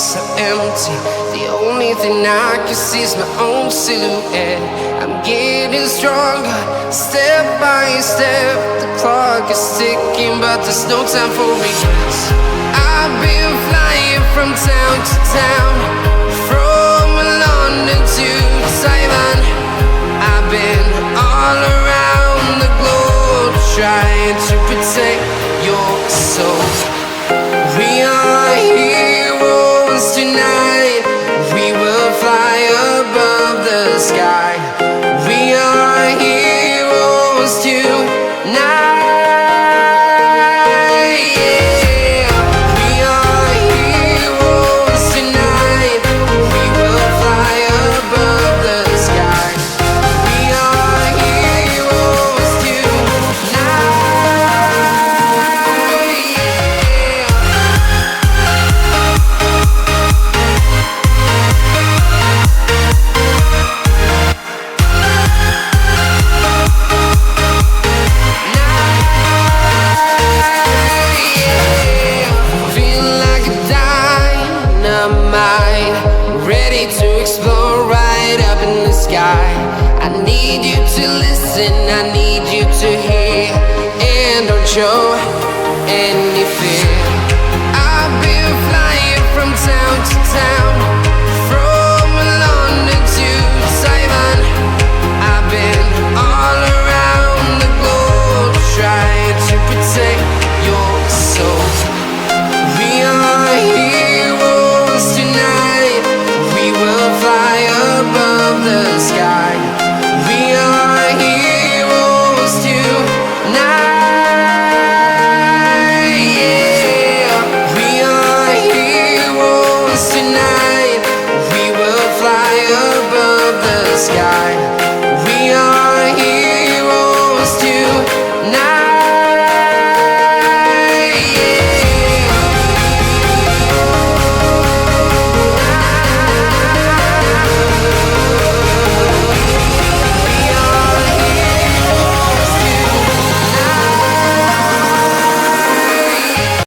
so empty. The only thing I can see is my own silhouette. I'm getting stronger, step by step. The clock is ticking, but there's no time for regrets. I've been flying from town to town, from London to Taiwan. I've been all around the globe, trying to protect your soul. We are heroes tonight. We will fly above the sky. We are heroes tonight. Yeah. We are heroes tonight. We will fly above the sky. We are heroes tonight. Feeling like a dynamite, ready to explode right up in the sky. I need you to listen, I need you to hear, and don't show any